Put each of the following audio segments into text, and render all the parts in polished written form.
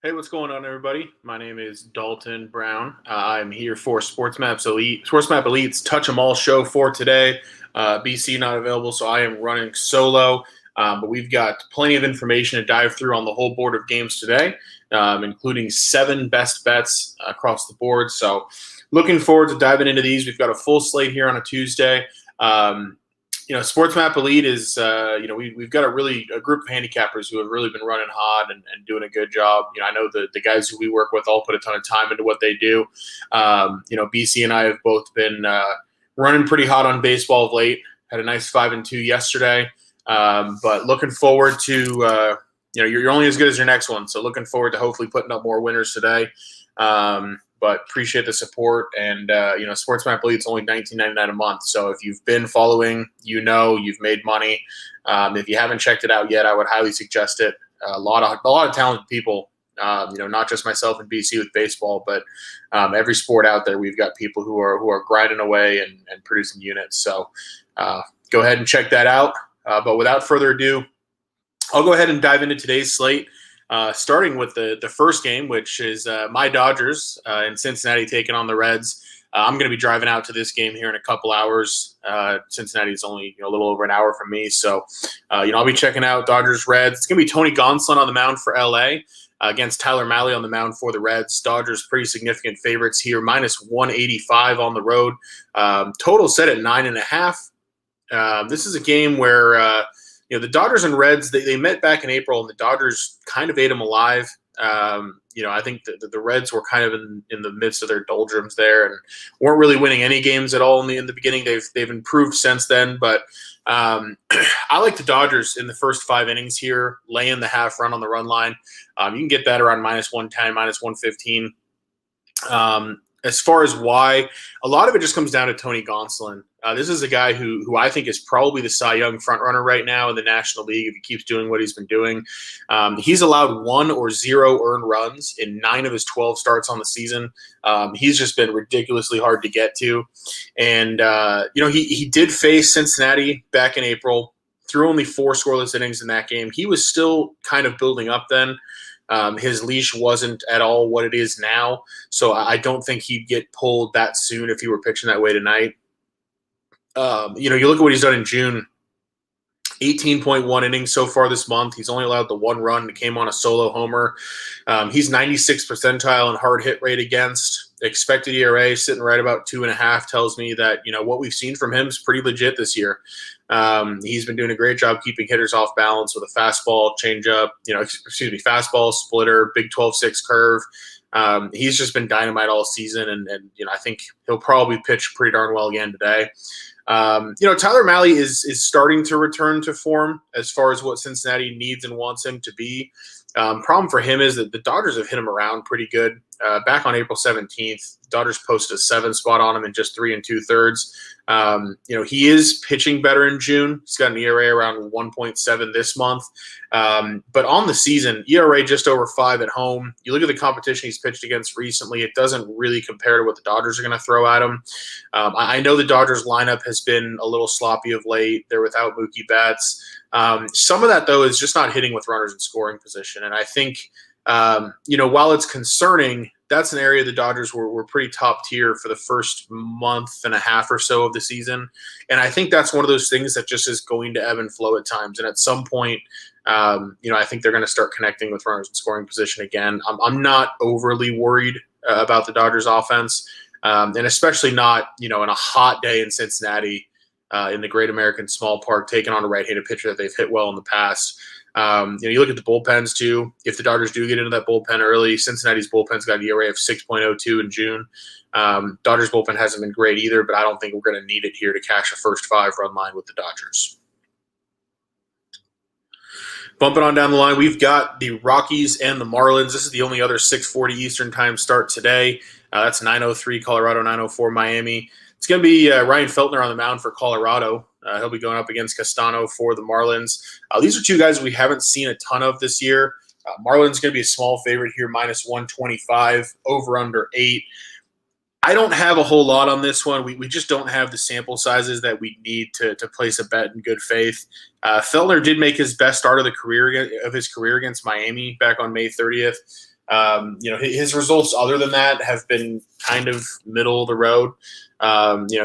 Hey, what's going on, everybody? My name is Dalton Brown. I'm here for Sports Map Elite's Touch 'Em All show for today. BC not available, so I am running solo. But we've got plenty of information to dive through on the whole board of games today, including 7 best bets across the board. So, looking forward to diving into these. We've got a full slate here on a Tuesday. Um, Sports Map Elite is, we've got a group of handicappers who have really been running hot and doing a good job. I know the guys who we work with all put a ton of time into what they do. BC and I have both been running pretty hot on baseball of late. Had a nice 5-2 yesterday, but looking forward to, you're only as good as your next one. So looking forward to hopefully putting up more winners today. But appreciate the support. And, Sports Map Elite is only $19.99 a month. So if you've been following, you've made money. If you haven't checked it out yet, I would highly suggest it. A lot of talented people, not just myself and BC with baseball, but every sport out there, we've got people who are grinding away and producing units. So go ahead and check that out. But without further ado, I'll go ahead and dive into today's slate. Starting with the first game, which is my Dodgers in Cincinnati taking on the Reds. I'm going to be driving out to this game here in a couple hours. Cincinnati is only a little over an hour from me, so I'll be checking out Dodgers Reds. It's going to be Tony Gonsolin on the mound for LA against Tyler Mahle on the mound for the Reds. Dodgers pretty significant favorites here, -185 on the road. Total set at 9.5. This is a game where the Dodgers and Reds, they met back in April, and the Dodgers kind of ate them alive. I think the Reds were kind of in the midst of their doldrums there and weren't really winning any games at all in the beginning. They've improved since then, but I like the Dodgers in the first 5 innings here, laying the half run on the run line. You can get that around -110, -115. As far as why, a lot of it just comes down to Tony Gonsolin. This is a guy who I think is probably the Cy Young frontrunner right now in the National League if he keeps doing what he's been doing. He's allowed 1 or 0 earned runs in 9 of his 12 starts on the season. He's just been ridiculously hard to get to. And, he did face Cincinnati back in April, threw only 4 scoreless innings in that game. He was still kind of building up then. His leash wasn't at all what it is now, so I don't think he'd get pulled that soon if he were pitching that way tonight. You look at what he's done in June. 18.1 innings so far this month. He's only allowed the 1 run. It came on a solo homer. He's 96th percentile in hard hit rate against. Expected ERA sitting right about 2.5 tells me that, what we've seen from him is pretty legit this year. He's been doing a great job keeping hitters off balance with a fastball, changeup, fastball, splitter, big 12-6 curve. He's just been dynamite all season, and I think he'll probably pitch pretty darn well again today. Tyler Mahle is starting to return to form as far as what Cincinnati needs and wants him to be. Problem for him is that the Dodgers have hit him around pretty good. Back on April 17th, the Dodgers posted a 7 spot on him in just 3 2/3. He is pitching better in June. He's got an ERA around 1.7 this month. But on the season, ERA just over 5 at home. You look at the competition he's pitched against recently, it doesn't really compare to what the Dodgers are going to throw at him. I know the Dodgers lineup has been a little sloppy of late. They're without Mookie Betts. Some of that, though, is just not hitting with runners in scoring position. And I think, while it's concerning, that's an area the Dodgers were pretty top tier for the first month and a half or so of the season. And I think that's one of those things that just is going to ebb and flow at times. And at some point, I think they're going to start connecting with runners in scoring position again. I'm not overly worried about the Dodgers offense, and especially not, in a hot day in Cincinnati, in the Great American Small Park, taking on a right-handed pitcher that they've hit well in the past. You look at the bullpens too. If the Dodgers do get into that bullpen early, Cincinnati's bullpen's got an ERA of 6.02 in June. Dodgers bullpen hasn't been great either, but I don't think we're going to need it here to cash a first 5-run line with the Dodgers. Bumping on down the line, we've got the Rockies and the Marlins. This is the only other 6:40 Eastern time start today. That's 9:03 Colorado, 9:04 Miami. It's going to be Ryan Feltner on the mound for Colorado. He'll be going up against Castano for the Marlins. These are 2 guys we haven't seen a ton of this year. Marlins going to be a small favorite here, -125, over under 8. I don't have a whole lot on this one. We just don't have the sample sizes that we need to place a bet in good faith. Feltner did make his best start of his career against Miami back on May 30th. His results other than that have been kind of middle of the road.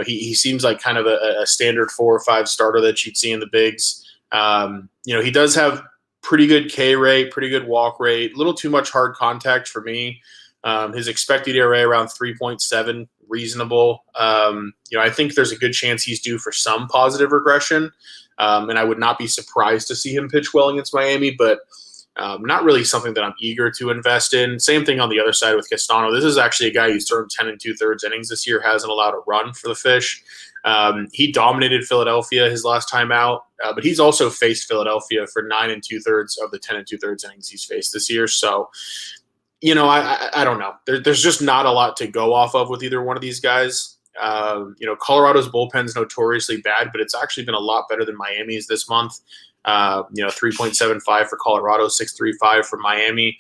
He seems like kind of a standard 4 or 5 starter that you'd see in the bigs. He does have pretty good K rate, pretty good walk rate, a little too much hard contact for me. His expected ERA around 3.7, reasonable. I think there's a good chance he's due for some positive regression. And I would not be surprised to see him pitch well against Miami, but not really something that I'm eager to invest in. Same thing on the other side with Castano. This is actually a guy who's thrown 10 2/3 innings this year, hasn't allowed a run for the Fish. He dominated Philadelphia his last time out, but he's also faced Philadelphia for 9 2/3 of the 10 2/3 innings he's faced this year. So, I don't know. There's just not a lot to go off of with either one of these guys. Colorado's bullpen's notoriously bad, but it's actually been a lot better than Miami's this month. 3.75 for Colorado, 6.35 for Miami.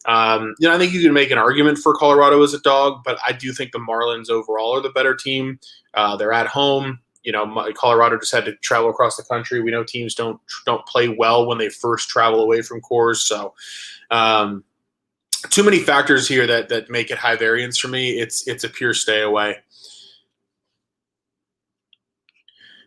I think you can make an argument for Colorado as a dog, but I do think the Marlins overall are the better team. They're at home. Colorado just had to travel across the country. We know teams don't play well when they first travel away from Coors, so too many factors here that make it high variance for me. It's a pure stay away.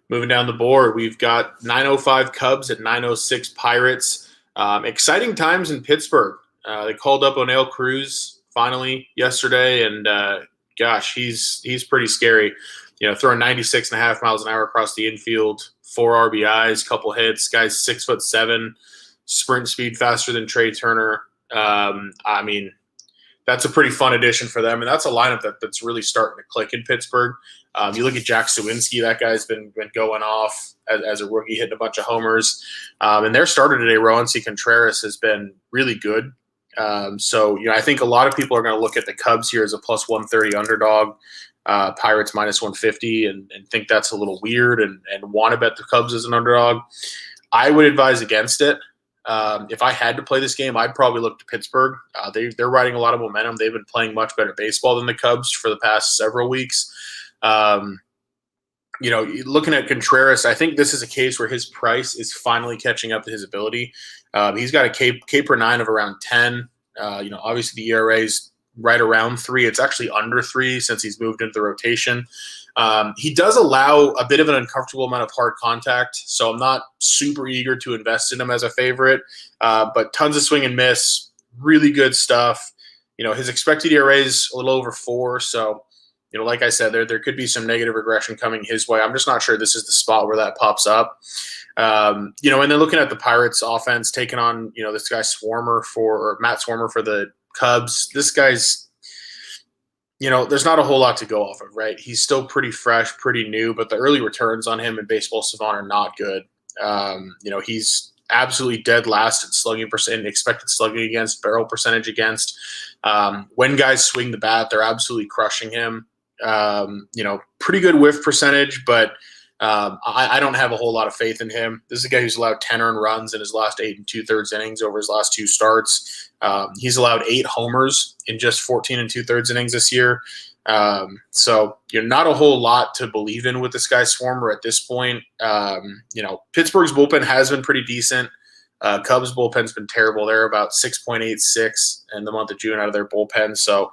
Moving down the board, we've got 9:05 Cubs at 9:06 Pirates. Exciting times in Pittsburgh. They called up O'Neill Cruz finally yesterday, and gosh, he's pretty scary. Throwing 96.5 miles an hour across the infield, 4 RBIs, couple hits. Guy's 6'7", sprint speed faster than Trey Turner. That's a pretty fun addition for them, and that's a lineup that's really starting to click in Pittsburgh. You look at Jack Suwinski, that guy's been going off as a rookie, hitting a bunch of homers. And their starter today, Roansy Contreras, has been really good. I think a lot of people are going to look at the Cubs here as a plus 130 underdog, Pirates minus 150, and think that's a little weird and want to bet the Cubs as an underdog. I would advise against it. If I had to play this game, I'd probably look to Pittsburgh. They're riding a lot of momentum. They've been playing much better baseball than the Cubs for the past several weeks. Looking at Contreras, I think this is a case where his price is finally catching up to his ability. He's got a K per 9 of around 10. Obviously the ERA is right around 3. It's actually under 3 since he's moved into the rotation. He does allow a bit of an uncomfortable amount of hard contact, so I'm not super eager to invest in him as a favorite. But tons of swing and miss, really good stuff. His expected ERA is a little over 4, so like I said, there could be some negative regression coming his way. I'm just not sure this is the spot where that pops up. And then looking at the Pirates offense, taking on, this guy Matt Swarmer for the Cubs. This guy's, there's not a whole lot to go off of, right? He's still pretty fresh, pretty new, but the early returns on him in Baseball Savant are not good. He's absolutely dead last in slugging percent, expected slugging against, barrel percentage against. When guys swing the bat, they're absolutely crushing him. Pretty good whiff percentage, but I don't have a whole lot of faith in him. This is a guy who's allowed 10 earned runs in his last 8 2/3 innings over his last 2 starts. He's allowed 8 homers in just 14 2/3 innings this year. Not a whole lot to believe in with this guy Swarmer at this point. Pittsburgh's bullpen has been pretty decent. Cubs bullpen's been terrible. They're about 6.86 in the month of June out of their bullpen. So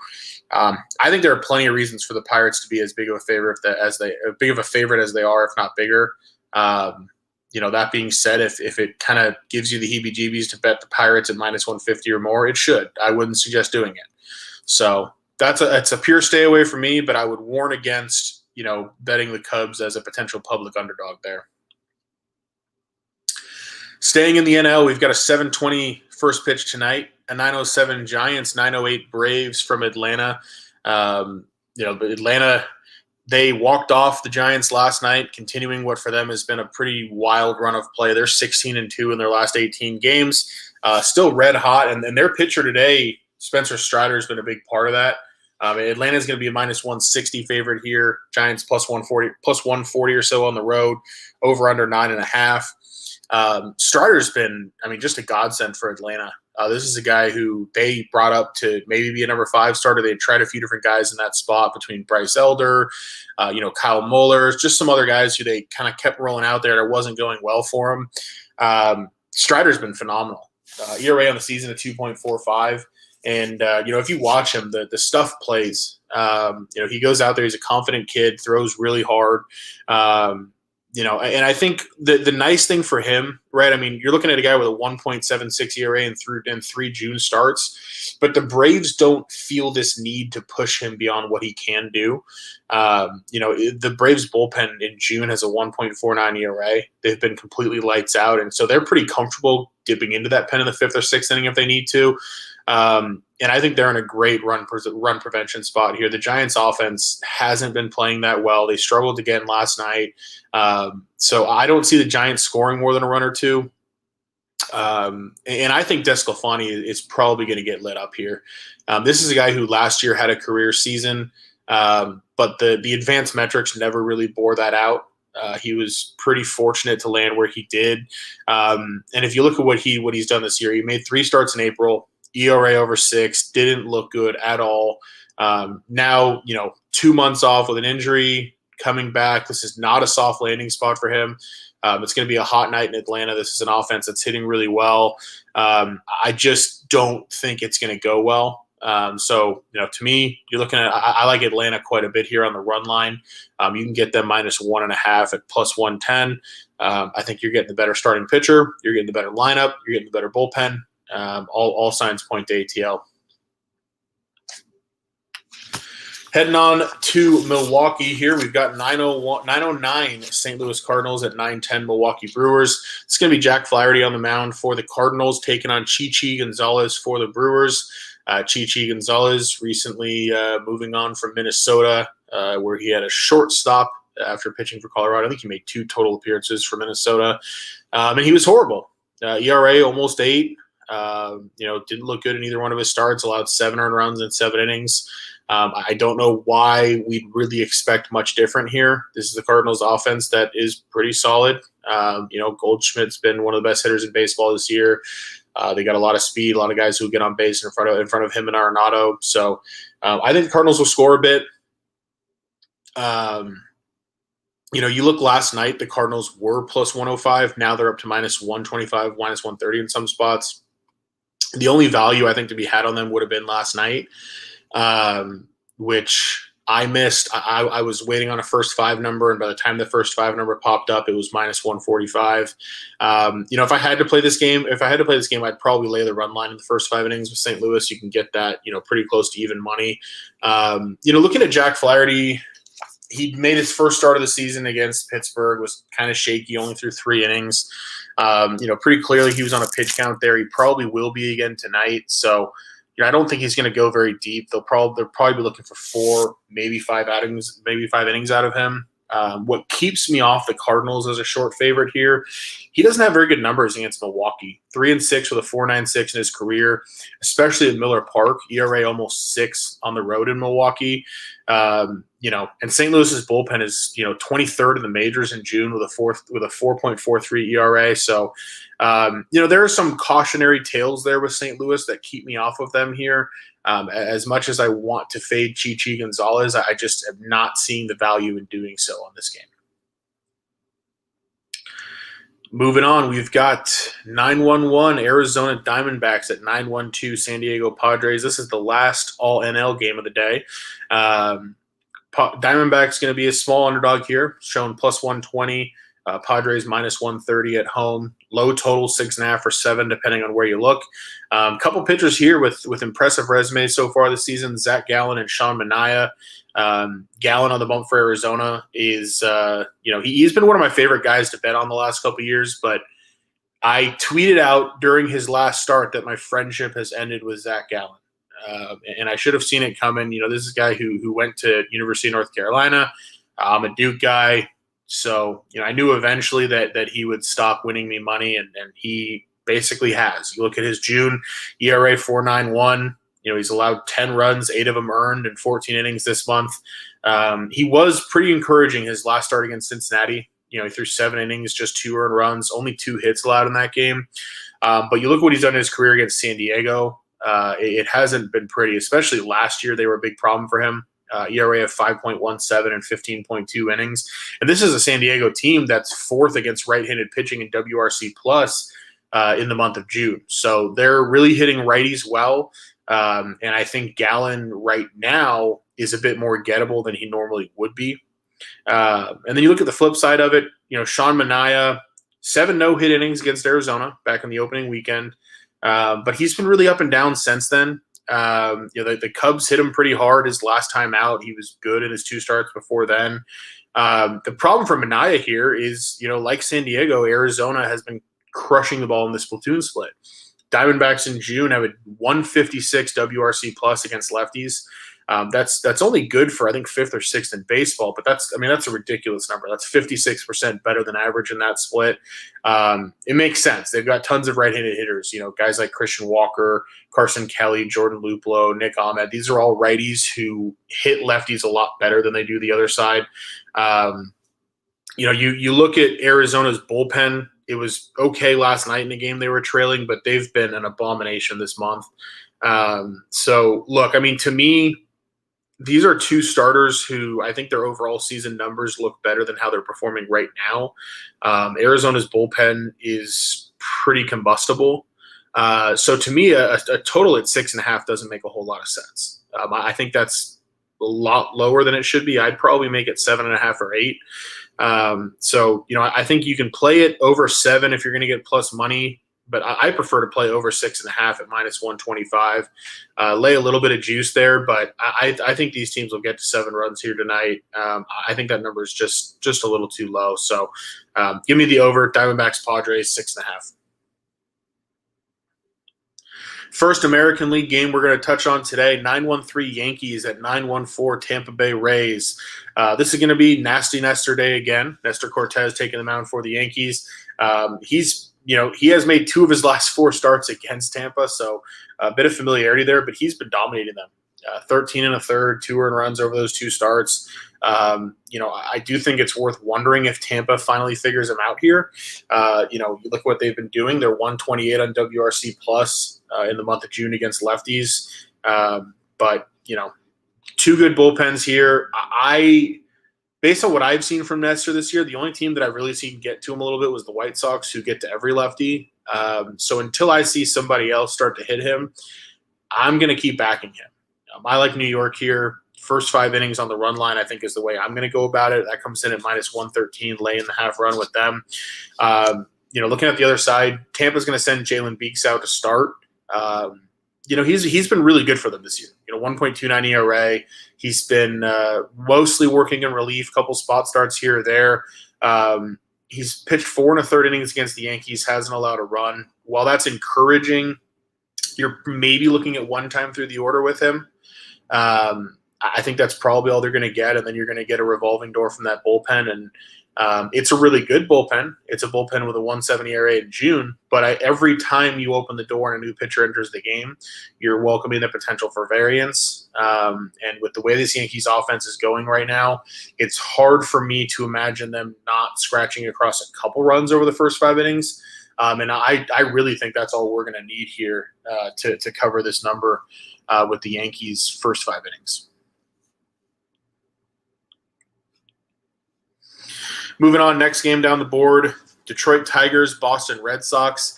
I think there are plenty of reasons for the Pirates to be as big of a favorite as they are, if not bigger. That being said, if it kind of gives you the heebie-jeebies to bet the Pirates at minus 150 or more, it should. I wouldn't suggest doing it. So it's a pure stay away for me, but I would warn against betting the Cubs as a potential public underdog there. Staying in the NL, we've got a 7:20 first pitch tonight, a 9:07 Giants, 9:08 Braves from Atlanta. Atlanta, they walked off the Giants last night, continuing what for them has been a pretty wild run of play. They're 16-2 in their last 18 games, still red hot. And their pitcher today, Spencer Strider, has been a big part of that. Atlanta's going to be a minus 160 favorite here. Giants plus 140 or so on the road, over under 9.5. Strider's been, just a godsend for Atlanta. This is a guy who they brought up to maybe be a number 5 starter. They had tried a few different guys in that spot between Bryce Elder, Kyle Muller, just some other guys who they kind of kept rolling out there. It wasn't going well for him. Strider's been phenomenal. ERA on the season at 2.45. And, if you watch him, the stuff plays. He goes out there, he's a confident kid, throws really hard. And I think the nice thing for him, right? I mean, you're looking at a guy with a 1.76 ERA and 3 June starts, but the Braves don't feel this need to push him beyond what he can do. The Braves bullpen in June has a 1.49 ERA. They've been completely lights out, and so they're pretty comfortable dipping into that pen in the 5th or 6th inning if they need to. And I think they're in a great run prevention spot here. The Giants offense hasn't been playing that well. They struggled again last night. So I don't see the Giants scoring more than a run or two. And I think DeSclafani is probably going to get lit up here. This is a guy who last year had a career season, but the advanced metrics never really bore that out. He was pretty fortunate to land where he did. And if you look at what he's done this year, he made 3 starts in April. ERA over 6, didn't look good at all. Now, 2 months off with an injury, coming back. This is not a soft landing spot for him. It's going to be a hot night in Atlanta. This is an offense that's hitting really well. I just don't think it's going to go well. To me, you're looking at – I like Atlanta quite a bit here on the run line. You can get them -1.5 at +110. I think you're getting the better starting pitcher. You're getting the better lineup. You're getting the better bullpen. All signs point to ATL. Heading on to Milwaukee here, we've got 909 St. Louis Cardinals at 910 Milwaukee Brewers. It's going to be Jack Flaherty on the mound for the Cardinals, taking on Chichi Gonzalez for the Brewers. Chichi Gonzalez recently moving on from Minnesota, where he had a short stop after pitching for Colorado. I think he made 2 total appearances for Minnesota, and he was horrible. ERA almost 8. Didn't look good in either one of his starts, allowed 7 earned runs in 7 innings. I don't know why we'd really expect much different here. This is the Cardinals offense that is pretty solid. Goldschmidt's been one of the best hitters in baseball this year. They got a lot of speed, a lot of guys who get on base in front of him and Arenado. So I think the Cardinals will score a bit. You look last night, the Cardinals were +105. Now they're up to -125, -130 in some spots. The only value I think to be had on them would have been last night, which I missed. I was waiting on a first 5 number, and by the time the first 5 number popped up, it was -145. If I had to play this game, I'd probably lay the run line in the first 5 innings with St. Louis. You can get that, pretty close to even money. Looking at Jack Flaherty, he made his first start of the season against Pittsburgh, was kind of shaky, only threw 3 innings. Pretty clearly he was on a pitch count there. He probably will be again tonight. So, I don't think he's going to go very deep. They'll probably be looking for 4, maybe 5 innings out of him. What keeps me off the Cardinals as a short favorite here, he doesn't have very good numbers against Milwaukee. 3-6 with a 4.96 in his career, especially at Miller Park. ERA almost 6 on the road in Milwaukee. And St. Louis's bullpen is 23rd in the majors in June with a 4.43 ERA. So there are some cautionary tales there with St. Louis that keep me off of them here. As much as I want to fade Chichi Gonzalez, I just am not seeing the value in doing so on this game. Moving on, we've got 9-1-1 Arizona Diamondbacks at 9-1-2 San Diego Padres. This is the last all-NL game of the day. Diamondbacks going to be a small underdog here, shown +120. Padres -130 at home. Low total 6.5 or 7, depending on where you look. Couple pitchers here with impressive resumes so far this season: Zach Gallen and Sean Manaea. Gallen on the bump for Arizona is, he's been one of my favorite guys to bet on the last couple of years. But I tweeted out during his last start that my friendship has ended with Zach Gallen. And I should have seen it coming. This is a guy who went to University of North Carolina. I'm a Duke guy. So, I knew eventually that he would stop winning me money, and he basically has. You look at his June ERA 4.91. He's allowed 10 runs, 8 of them earned in 14 innings this month. He was pretty encouraging his last start against Cincinnati. He threw 7 innings, just 2 earned runs, only 2 hits allowed in that game. But you look at what he's done in his career against San Diego. It hasn't been pretty, especially last year. They were a big problem for him. ERA of 5.17 and 15.2 innings. And this is a San Diego team that's 4th against right-handed pitching in WRC plus in the month of June. So they're really hitting righties well. And I think Gallen right now is a bit more gettable than he normally would be. And then you look at the flip side of it, Sean Manaea, 7 no-hit innings against Arizona back in the opening weekend. But he's been really up and down since then. The Cubs hit him pretty hard his last time out. He was good in his 2 starts before then. The problem for Manaea here is, like San Diego, Arizona has been crushing the ball in this platoon split. Diamondbacks in June have a 156 WRC plus against lefties. That's only good for, I think, 5th or 6th in baseball, but that's a ridiculous number. That's 56% better than average in that split. It makes sense. They've got tons of right-handed hitters, guys like Christian Walker, Carson Kelly, Jordan Luplow, Nick Ahmed. These are all righties who hit lefties a lot better than they do the other side. You look at Arizona's bullpen. It was okay last night in the game they were trailing, but they've been an abomination this month. So, look, to me, these are 2 starters who I think their overall season numbers look better than how they're performing right now. Arizona's bullpen is pretty combustible. So to me, a total at 6.5 doesn't make a whole lot of sense. I think that's a lot lower than it should be. I'd probably make it 7.5 or 8. I think you can play it over 7 if you're going to get plus money. But I prefer to play over 6.5 at -125. Lay a little bit of juice there, but I think these teams will get to 7 runs here tonight. I think that number is just a little too low. So give me the over. Diamondbacks, Padres, 6.5. First American League game we're going to touch on today, 9-1-3 Yankees at 9-1-4 Tampa Bay Rays. This is going to be Nasty Nestor Day again. Nestor Cortez taking the mound for the Yankees. He has made 2 of his last 4 starts against Tampa, so a bit of familiarity there, but he's been dominating them. 13 1/3, 2 earned runs over those 2 starts. I do think it's worth wondering if Tampa finally figures him out here. You look what they've been doing. They're 128 on WRC plus in the month of June against lefties. But 2 good bullpens here. Based on what I've seen from Nestor this year, the only team that I've really seen get to him a little bit was the White Sox, who get to every lefty. So until I see somebody else start to hit him, I'm going to keep backing him. I like New York here. First 5 innings on the run line, I think, is the way I'm going to go about it. That comes in at -113, laying the half run with them. Looking at the other side, Tampa's going to send Jalen Beeks out to start. He's been really good for them this year. 1.29 ERA. He's been mostly working in relief, couple spot starts here or there. He's pitched 4 1/3 innings against the Yankees, hasn't allowed a run. While that's encouraging, you're maybe looking at 1 time through the order with him. I think that's probably all they're going to get, and then you're going to get a revolving door from that bullpen. And it's a really good bullpen. It's a bullpen with a 1.70 ERA in June, but every time you open the door and a new pitcher enters the game, you're welcoming the potential for variance. And with the way this Yankees offense is going right now, it's hard for me to imagine them not scratching across a couple runs over the first 5 innings. And I really think that's all we're going to need here to cover this number with the Yankees' first 5 innings. Moving on, next game down the board, Detroit Tigers, Boston Red Sox.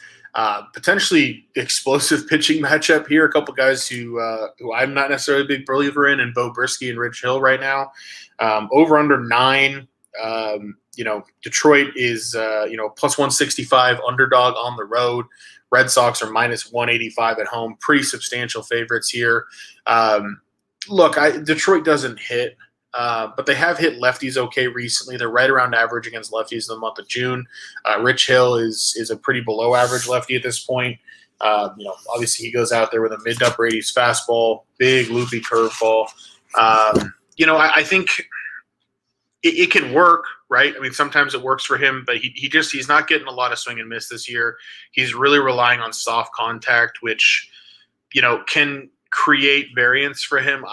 Potentially explosive pitching matchup here. A couple guys who I'm not necessarily a big believer in, and Bo Brisky and Rich Hill right now. Over under 9. Detroit is plus 165 underdog on the road. Red Sox are minus 185 at home. Pretty substantial favorites here. Detroit doesn't hit. But they have hit lefties okay recently. They're right around average against lefties in the month of June. Rich Hill is a pretty below average lefty at this point. Obviously he goes out there with a mid to upper 80s fastball, big loopy curveball. I think it can work, right? Sometimes it works for him, but he's not getting a lot of swing and miss this year. He's really relying on soft contact, which, can create variance for him.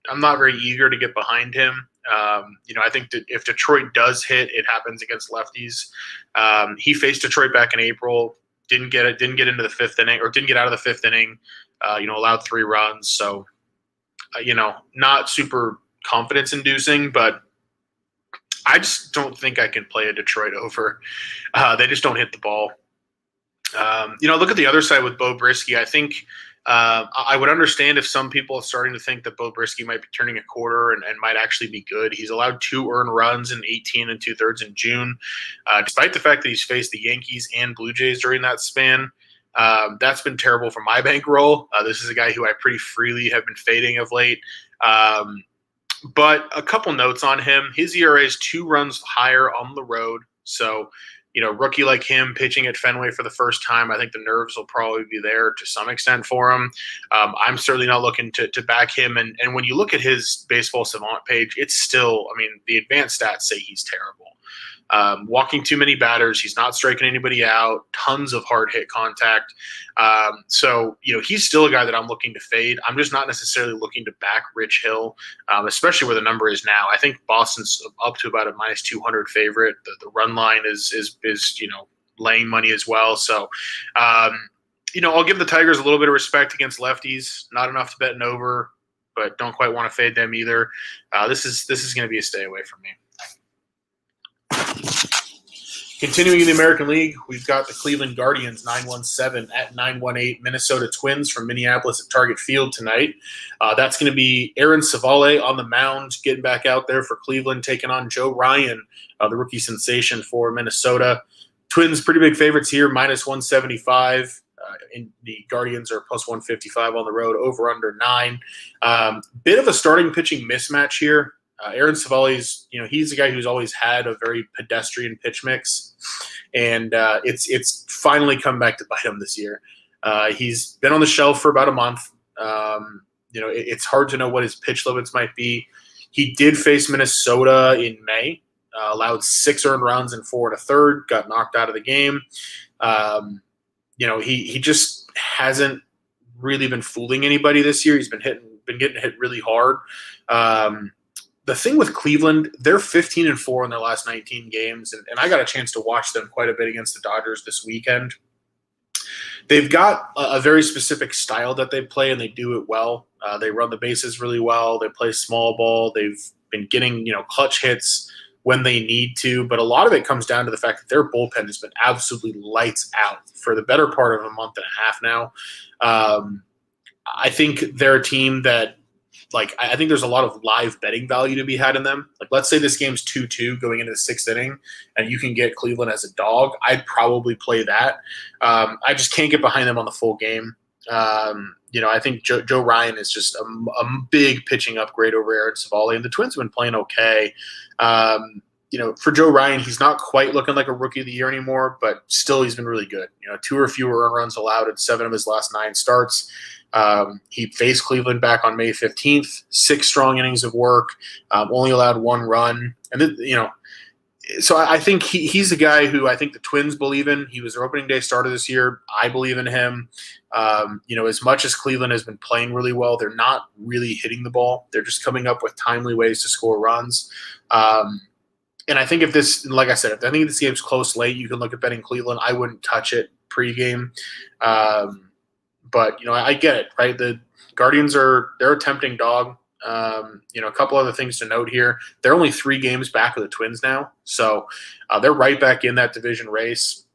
I'm not very eager to get behind him. I think that if Detroit does hit, it happens against lefties. He faced Detroit back in April, didn't get into the 5th inning, or didn't get out of the 5th inning. Allowed 3 runs. So, not super confidence-inducing, but I just don't think I can play a Detroit over. They just don't hit the ball. Look at the other side with Bo Brisky. I think I would understand if some people are starting to think that Bo Brisky might be turning a quarter and might actually be good. He's allowed 2 earned runs in 18 and 2/3 in June, despite the fact that he's faced the Yankees and Blue Jays during that span. That's been terrible for my bankroll. This is a guy who I pretty freely have been fading of late. But a couple notes on him. His ERA is 2 runs higher on the road. So, rookie like him pitching at Fenway for the first time, I think the nerves will probably be there to some extent for him. I'm certainly not looking to back him. And when you look at his Baseball Savant page, it's still, the advanced stats say he's terrible. Walking too many batters. He's not striking anybody out. Tons of hard hit contact. So, he's still a guy that I'm looking to fade. I'm just not necessarily looking to back Rich Hill, especially where the number is now. I think Boston's up to about a -200 favorite. The run line is laying money as well. So, I'll give the Tigers a little bit of respect against lefties. Not enough to bet an over, but don't quite want to fade them either. This is going to be a stay away from me. Continuing in the American League, we've got the Cleveland Guardians 9-1-7 at 9-1-8 Minnesota Twins from Minneapolis at Target Field tonight. That's going to be Aaron Civale on the mound, getting back out there for Cleveland, taking on Joe Ryan, the rookie sensation for Minnesota. Twins pretty big favorites here, -175. And the Guardians are +155 on the road, over under 9. Bit of a starting pitching mismatch here. Aaron Civale's, he's a guy who's always had a very pedestrian pitch mix, and it's finally come back to bite him this year. He's been on the shelf for about a month. It's hard to know what his pitch limits might be. He did face Minnesota in May, allowed 6 earned runs in 4 1/3, got knocked out of the game. He just hasn't really been fooling anybody this year. He's been getting hit really hard. The thing with Cleveland, they're 15-4 in their last 19 games, and I got a chance to watch them quite a bit against the Dodgers this weekend. They've got a very specific style that they play, and they do it well. They run the bases really well. They play small ball. They've been getting clutch hits when they need to, but a lot of it comes down to the fact that their bullpen has been absolutely lights out for the better part of a month and a half now. I think they're a team that, I think there's a lot of live betting value to be had in them. Let's say this game's 2-2 going into the 6th inning, and you can get Cleveland as a dog. I'd probably play that. I just can't get behind them on the full game. I think Joe Ryan is just a big pitching upgrade over Aaron Civale, and the Twins have been playing okay. For Joe Ryan, he's not quite looking like a rookie of the year anymore, but still he's been really good. 2 or fewer earned runs allowed in 7 of his last 9 starts. He faced Cleveland back on May 15th, 6 strong innings of work, only allowed 1 run. And then, so I think he's a guy who I think the Twins believe in. He was their opening day starter this year. I believe in him. As much as Cleveland has been playing really well, they're not really hitting the ball. They're just coming up with timely ways to score runs. And I think if this game's close late, you can look at betting Cleveland. I wouldn't touch it pregame. But, I get it, right? The Guardians they're a tempting dog. A couple other things to note here. They're only 3 games back of the Twins now. So they're right back in that division race.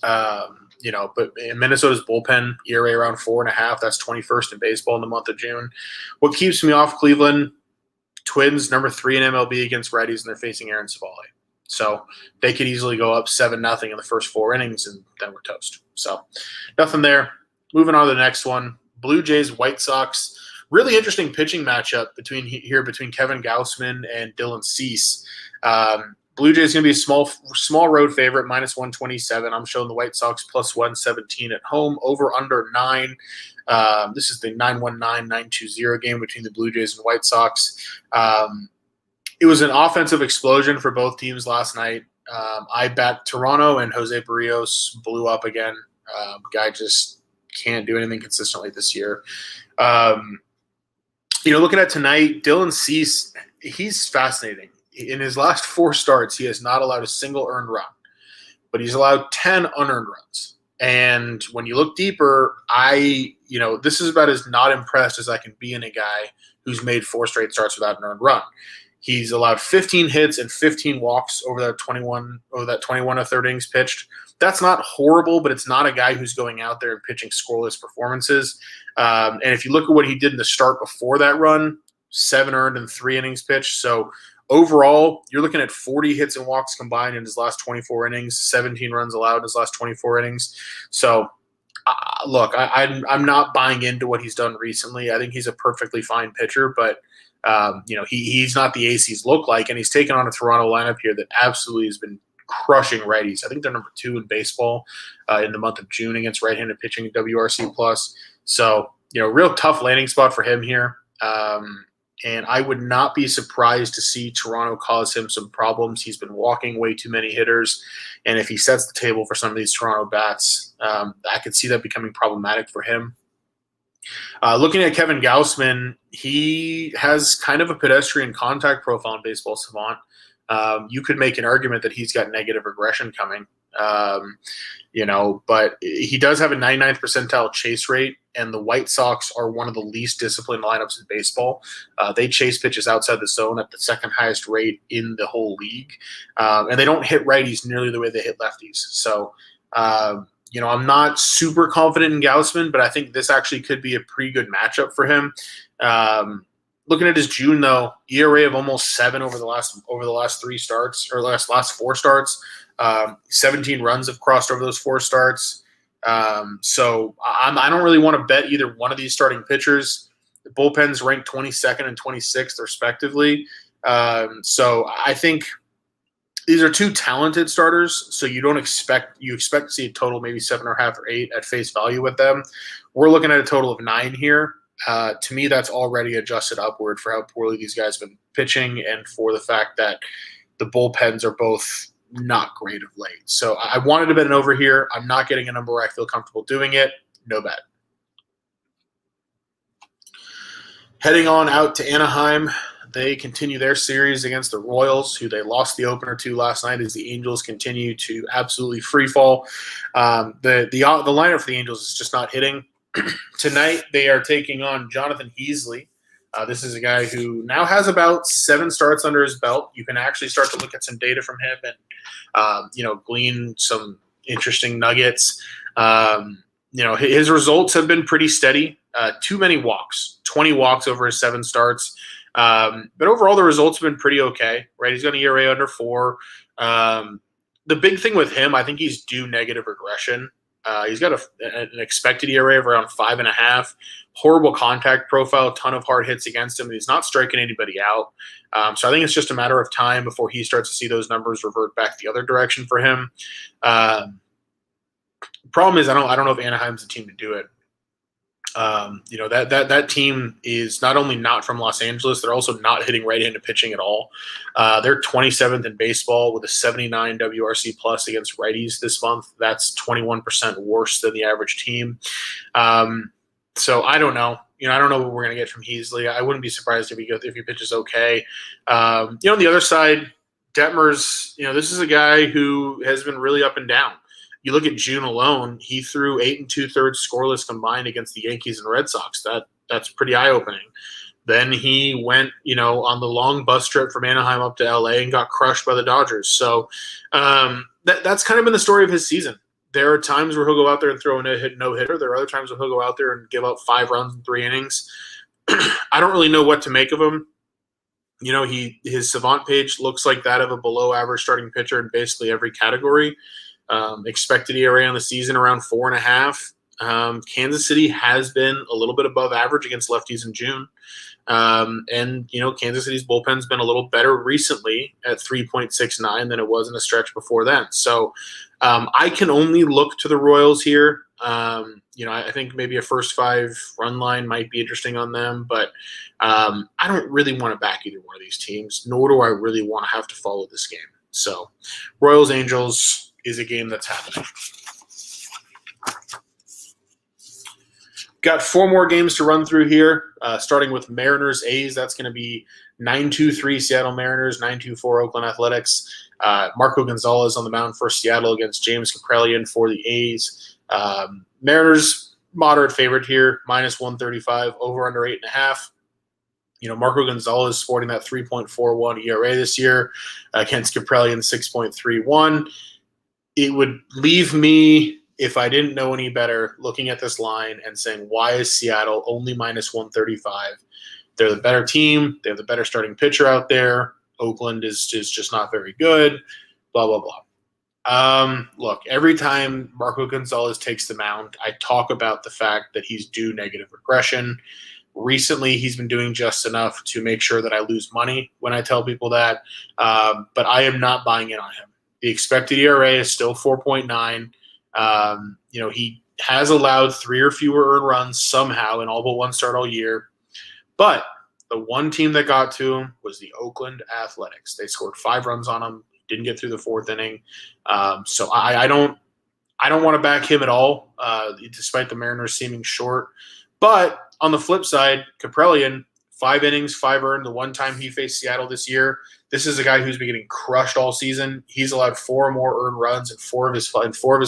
But in Minnesota's bullpen, ERA around 4.5. That's 21st in baseball in the month of June. What keeps me off Cleveland? Twins, number 3 in MLB against righties, and they're facing Aaron Civale. So they could easily go up 7-0 in the first 4 innings, and then we're toast. So nothing there. Moving on to the next one, Blue Jays, White Sox. Really interesting pitching matchup between Kevin Gausman and Dylan Cease. Blue Jays going to be a small road favorite, -127. I'm showing the White Sox +117 at home, over under 9. This is the 9-1-9-9-2-0 game between the Blue Jays and White Sox. It was an offensive explosion for both teams last night. I bet Toronto, and Jose Barrios blew up again. Guy just can't do anything consistently this year. Looking at tonight, Dylan Cease, he's fascinating. In his last 4 starts, he has not allowed a single earned run, but he's allowed 10 unearned runs. And when you look deeper, this is about as not impressed as I can be in a guy who's made 4 straight starts without an earned run. He's allowed 15 hits and 15 walks over that 21 1/3 innings pitched. That's not horrible, but it's not a guy who's going out there and pitching scoreless performances. And if you look at what he did in the start before that run, 7 earned and 3 innings pitched. So overall, you're looking at 40 hits and walks combined in his last 24 innings, 17 runs allowed in his last 24 innings. So look, I'm not buying into what he's done recently. I think he's a perfectly fine pitcher, but he's not the ace he's looked like, and he's taken on a Toronto lineup here that absolutely has been crushing righties. I think they're number 2 in baseball in the month of June against right-handed pitching at WRC+. So, real tough landing spot for him here. And I would not be surprised to see Toronto cause him some problems. He's been walking way too many hitters. And if he sets the table for some of these Toronto bats, I could see that becoming problematic for him. Looking at Kevin Gausman, he has kind of a pedestrian contact profile in Baseball Savant. You could make an argument that he's got negative regression coming. But he does have a 99th percentile chase rate, and the White Sox are one of the least disciplined lineups in baseball. They chase pitches outside the zone at the second highest rate in the whole league, and they don't hit righties nearly the way they hit lefties. So, I'm not super confident in Gausman, but I think this actually could be a pretty good matchup for him. Looking at his June though, ERA of almost 7 over the last 3 starts, or last 4 starts. 17 runs have crossed over those 4 starts. So I don't really want to bet either one of these starting pitchers. The bullpen's ranked 22nd and 26th respectively. So I think these are 2 talented starters. So you expect to see a total maybe 7.5 or 8 at face value with them. We're looking at a total of 9 here. To me, that's already adjusted upward for how poorly these guys have been pitching and for the fact that the bullpens are both not great of late. So I wanted to bet an over here. I'm not getting a number where I feel comfortable doing it. No bet. Heading on out to Anaheim, they continue their series against the Royals, who they lost the opener to last night as the Angels continue to absolutely free fall. The lineup for the Angels is just not hitting. Tonight, they are taking on Jonathan Heasley. This is a guy who now has about 7 starts under his belt. You can actually start to look at some data from him and, glean some interesting nuggets. His results have been pretty steady. Too many walks, 20 walks over his 7 starts. But overall, the results have been pretty okay, right? He's got an ERA under 4. The big thing with him, I think he's due negative regression. He's got an expected ERA of around 5.5. Horrible contact profile, ton of hard hits against him. And he's not striking anybody out. So I think it's just a matter of time before he starts to see those numbers revert back the other direction for him. Problem is, I don't know if Anaheim's the team to do it. That team is not only not from Los Angeles, they're also not hitting right-handed pitching at all. They're 27th in baseball with a 79 WRC plus against righties this month. That's 21% worse than the average team. So I don't know. I don't know what we're going to get from Heasley. I wouldn't be surprised if he pitches okay. On the other side, Detmers, this is a guy who has been really up and down. You look at June alone, he threw 8 2/3 scoreless combined against the Yankees and Red Sox. That's pretty eye-opening. Then he went, on the long bus trip from Anaheim up to LA and got crushed by the Dodgers. So that's kind of been the story of his season. There are times where he'll go out there and throw a no-hitter. There are other times where he'll go out there and give up 5 runs in 3 innings. I don't really know what to make of him. His Savant page looks like that of a below-average starting pitcher in basically every category. Expected ERA on the season around 4.5. Kansas City has been a little bit above average against lefties in June. And Kansas City's bullpen's been a little better recently at 3.69 than it was in a stretch before then. So I can only look to the Royals here. I think maybe a first 5 run line might be interesting on them, but I don't really want to back either one of these teams, nor do I really want to have to follow this game. So Royals Angels is a game that's happening. Got 4 more games to run through here, starting with Mariners A's. That's going to be 9-2-3 Seattle Mariners, 9-2-4 Oakland Athletics. Marco Gonzalez on the mound for Seattle against James Kaprielian for the A's. Mariners moderate favorite here, -135, over under 8.5. Marco Gonzalez sporting that 3.41 ERA this year against Kaprielian 6.31. it would leave me, if I didn't know any better, looking at this line and saying, why is Seattle only minus 135? They're the better team. They have the better starting pitcher out there. Oakland is just not very good, blah, blah, blah. Look, every time Marco Gonzalez takes the mound, I talk about the fact that he's due negative regression. Recently, he's been doing just enough to make sure that I lose money when I tell people that, but I am not buying in on him. The expected ERA is still 4.9. He has allowed 3 or fewer earned runs somehow in all but one start all year. But the one team that got to him was the Oakland Athletics. They scored 5 runs on him, didn't get through the 4th inning. So I don't want to back him at all, despite the Mariners seeming short. But on the flip side, Kaprielian, 5 innings, 5 earned. The one time he faced Seattle this year, this is a guy who's been getting crushed all season. He's allowed 4 more earned runs in 4 of his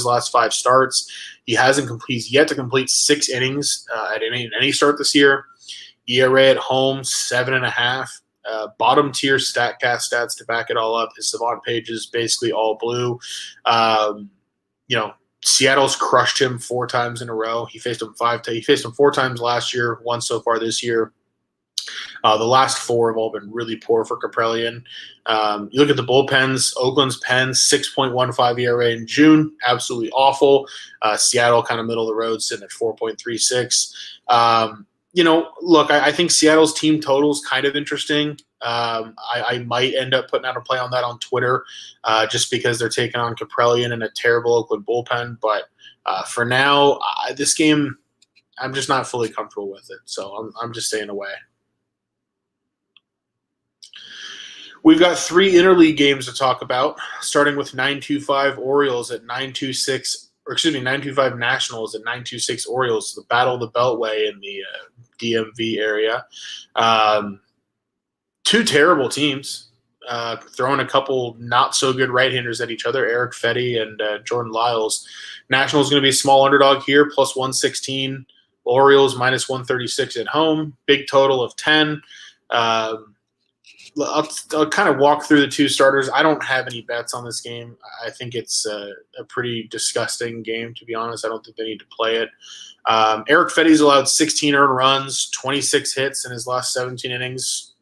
last 5 starts. He's yet to complete 6 innings at any start this year. ERA at home 7.5. Bottom tier StatCast stats to back it all up. His Savant page is basically all blue. Seattle's crushed him 4 times in a row. He faced him 4 times last year, 1 so far this year. The last 4 have all been really poor for Kaprielian. You look at the bullpens. Oakland's pen, 6.15 ERA in June, absolutely awful. Seattle kind of middle of the road, sitting at 4.36. Look, I think Seattle's team total is kind of interesting. I might end up putting out a play on that on Twitter just because they're taking on Kaprielian and a terrible Oakland bullpen. But for now, this game, I'm just not fully comfortable with it. So I'm just staying away. We've got 3 interleague games to talk about, starting with 925 Orioles at 925 Nationals at 926 Orioles, the Battle of the Beltway in the DMV area. 2 terrible teams, throwing a couple not-so-good right-handers at each other, Eric Fetty and Jordan Lyles. Nationals going to be a small underdog here, plus 116. Orioles minus 136 at home, big total of 10. I'll kind of walk through the 2 starters. I don't have any bets on this game. I think it's a pretty disgusting game, to be honest. I don't think they need to play it. Eric Fetty's allowed 16 earned runs, 26 hits in his last 17 innings.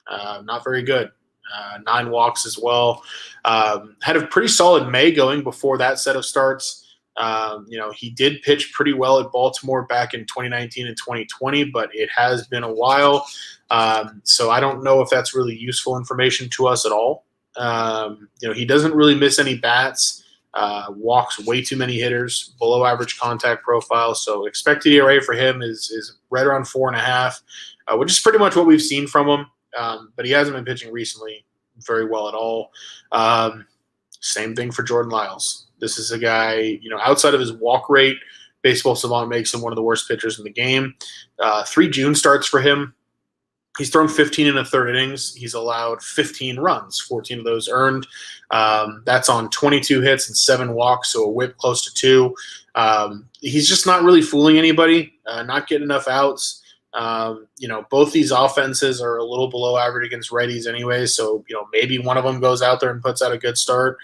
Not very good. 9 walks as well. Had a pretty solid May going before that set of starts. He did pitch pretty well at Baltimore back in 2019 and 2020, but it has been a while. So I don't know if that's really useful information to us at all. He doesn't really miss any bats, walks way too many hitters, below average contact profile. So expected ERA for him is right around 4.5, which is pretty much what we've seen from him. But he hasn't been pitching recently very well at all. Same thing for Jordan Lyles. This is a guy, outside of his walk rate, Baseball Savant makes him one of the worst pitchers in the game. 3 June starts for him. He's thrown 15 in the 3rd innings. He's allowed 15 runs, 14 of those earned. That's on 22 hits and 7 walks, so a whip close to 2. He's just not really fooling anybody, not getting enough outs. Both these offenses are a little below average against righties anyway, so, maybe one of them goes out there and puts out a good start.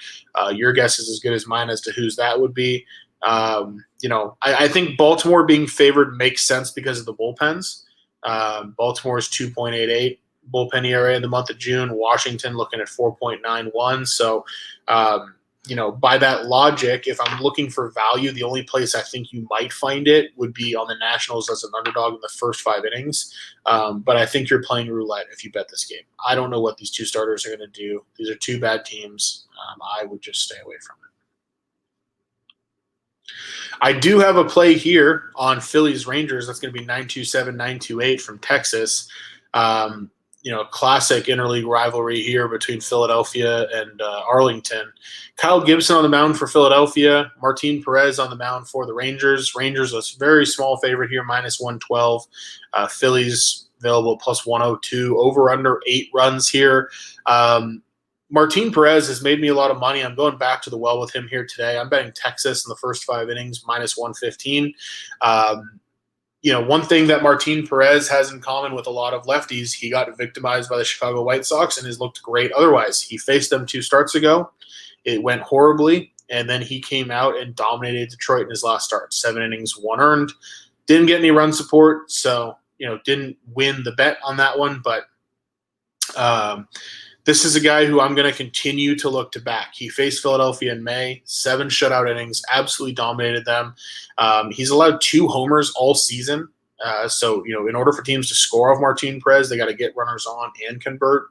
Your guess is as good as mine as to whose that would be. I think Baltimore being favored makes sense because of the bullpens. Baltimore's 2.88 bullpen ERA in the month of June. Washington looking at 4.91. So, by that logic, if I'm looking for value, the only place I think you might find it would be on the Nationals as an underdog in the first 5 innings. But I think you're playing roulette if you bet this game. I don't know what these 2 starters are going to do. These are 2 bad teams. I would just stay away from it. I do have a play here on Phillies Rangers. That's going to be 927, 928 from Texas. Classic interleague rivalry here between Philadelphia and Arlington. Kyle Gibson on the mound for Philadelphia. Martin Perez on the mound for the Rangers. Rangers a very small favorite here, minus 112. Phillies available plus 102. Over under 8 runs here. Martin Perez has made me a lot of money. I'm going back to the well with him here today. I'm betting Texas in the first 5 innings, minus 115. One thing that Martin Perez has in common with a lot of lefties, he got victimized by the Chicago White Sox and has looked great otherwise. He faced them 2 starts ago. It went horribly. and then he came out and dominated Detroit in his last start. 7 innings, 1 earned. Didn't get any run support, so didn't win the bet on that one. But this is a guy who I'm going to continue to look to back. He faced Philadelphia in May, 7 shutout innings, absolutely dominated them. He's allowed 2 homers all season. So in order for teams to score off Martin Perez, they got to get runners on and convert.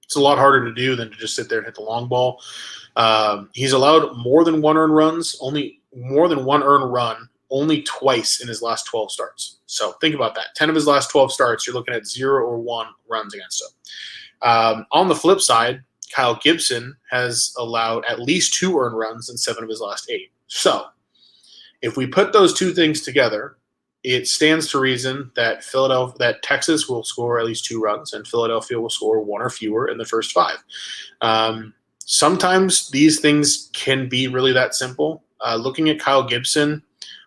It's a lot harder to do than to just sit there and hit the long ball. He's allowed more than 1 earned runs, only more than 1 earned run, only twice in his last 12 starts. So think about that. 10 of his last 12 starts, you're looking at 0 or 1 runs against him. On the flip side, Kyle Gibson has allowed at least 2 earned runs in 7 of his last 8. So if we put those 2 things together, it stands to reason that Texas will score at least 2 runs and Philadelphia will score 1 or fewer in the first 5. Sometimes these things can be really that simple. Looking at Kyle Gibson,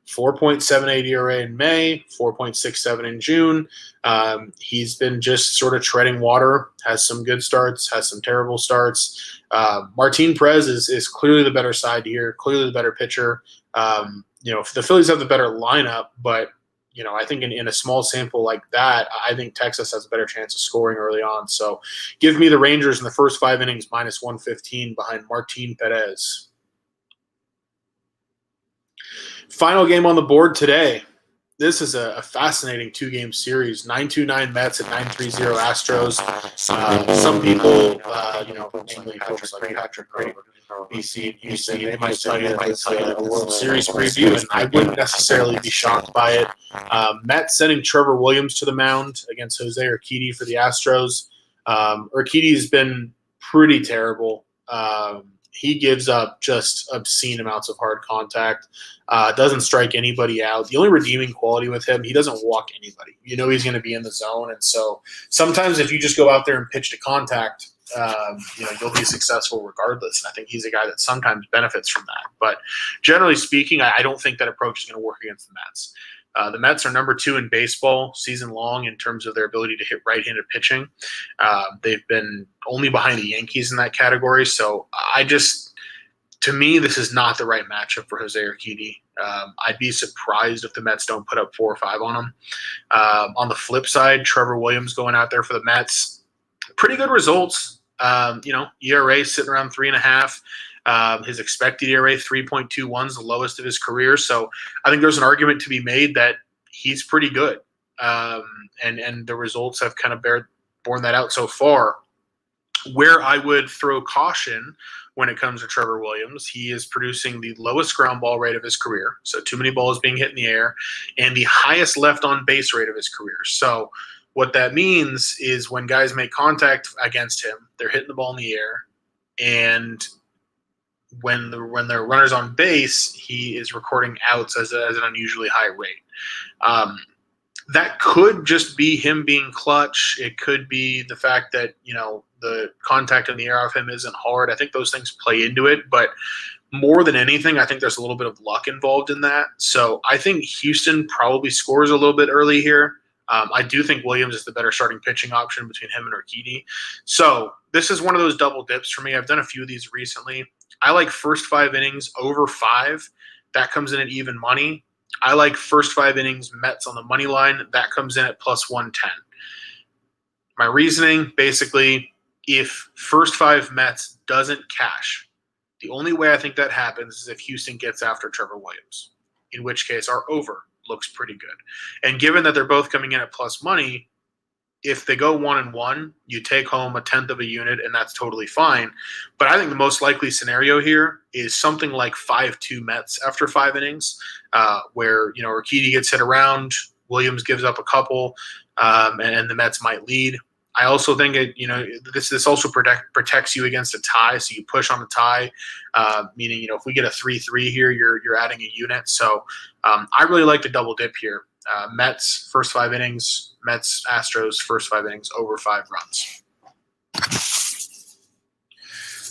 4.78 ERA in May, 4.67 in June. He's been just sort of treading water, has some good starts, has some terrible starts. Martin Perez is clearly the better side here, clearly the better pitcher. The Phillies have the better lineup, but I think in a small sample like that, I think Texas has a better chance of scoring early on. So give me the Rangers in the first 5 innings minus 115 behind Martin Perez. Final game on the board today. This is a fascinating 2-game series. 9-2-9 Mets and 9-3-0 Astros. Some people, namely folks like Patrick Grady, BC, UC, they might tell you that this is a World Series preview, and I wouldn't necessarily be shocked by it. Mets sending Trevor Williams to the mound against Jose Urquidy for the Astros. Urquidy's been pretty terrible. He gives up just obscene amounts of hard contact, doesn't strike anybody out. The only redeeming quality with him, he doesn't walk anybody. He's going to be in the zone. And so sometimes if you just go out there and pitch to contact, you'll be successful regardless. And I think he's a guy that sometimes benefits from that. But generally speaking, I don't think that approach is going to work against the Mets. The Mets are number 2 in baseball season long in terms of their ability to hit right-handed pitching. They've been only behind the Yankees in that category. So to me, this is not the right matchup for Jose Urquidy. I'd be surprised if the Mets don't put up 4 or 5 on him. On the flip side, Trevor Williams going out there for the Mets, pretty good results. ERA sitting around 3.5. His expected ERA 3.21 is the lowest of his career. So I think there's an argument to be made that he's pretty good. And the results have kind of borne that out so far. Where I would throw caution when it comes to Trevor Williams, he is producing the lowest ground ball rate of his career, so too many balls being hit in the air, and the highest left on base rate of his career. So what that means is when guys make contact against him, they're hitting the ball in the air, and when there are runners on base, he is recording outs as an unusually high rate. That could just be him being clutch. It could be the fact that, the contact in the air of him isn't hard. I think those things play into it. But more than anything, I think there's a little bit of luck involved in that. So I think Houston probably scores a little bit early here. I do think Williams is the better starting pitching option between him and Urquidy. So this is one of those double dips for me. I've done a few of these recently. I like first 5 innings over 5. That comes in at even money. I like first 5 innings Mets on the money line. That comes in at plus 110. My reasoning, basically, if first 5 Mets doesn't cash, the only way I think that happens is if Houston gets after Trevor Williams, in which case our over looks pretty good. And given that they're both coming in at plus money, if they go 1-1, you take home 1/10 of a unit, and that's totally fine. But I think the most likely scenario here is something like 5-2 Mets after 5 innings, where Urquidy gets hit around, Williams gives up a couple, and the Mets might lead. I also think this also protects you against a tie, so you push on the tie, meaning if we get a 3-3 here, you're adding a unit. So I really like the double dip here. Mets first 5 innings, Mets Astros first 5 innings over 5 runs.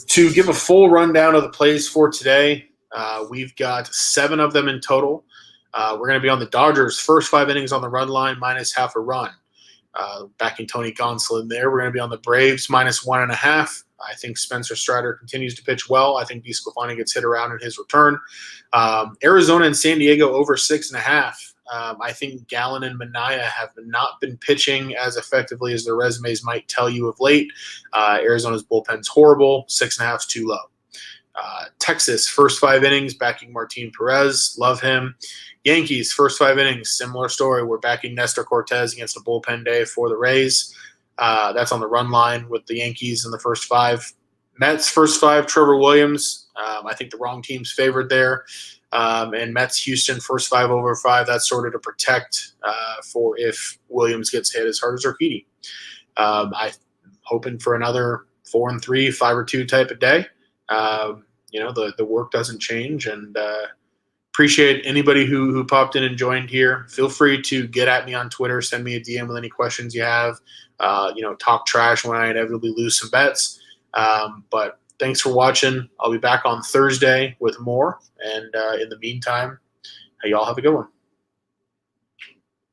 To give a full rundown of the plays for today, we've got 7 of them in total. We're going to be on the Dodgers first 5 innings on the run line minus half a run. Backing Tony Gonsolin there. We're going to be on the Braves minus 1.5. I think Spencer Strider continues to pitch well. I think DeSclafani gets hit around in his return. Arizona and San Diego over 6.5. I think Gallen and Manaea have not been pitching as effectively as their resumes might tell you of late. Arizona's bullpen's horrible. 6.5 is too low. Texas, first 5 innings, backing Martin Perez. Love him. Yankees, first 5 innings, similar story. We're backing Nestor Cortez against a bullpen day for the Rays. That's on the run line with the Yankees in the first 5. Mets, first 5, Trevor Williams. I think the wrong team's favored there. And Mets, Houston, first 5 over 5. That's sort of to protect for if Williams gets hit as hard as Urquidy. I'm hoping for another 4-3, 5-2 type of day. The work doesn't change, and appreciate anybody who popped in and joined here. Feel free to get at me on Twitter, send me a DM with any questions you have. Talk trash when I inevitably lose some bets. But thanks for watching. I'll be back on Thursday with more. And in the meantime, y'all have a good one.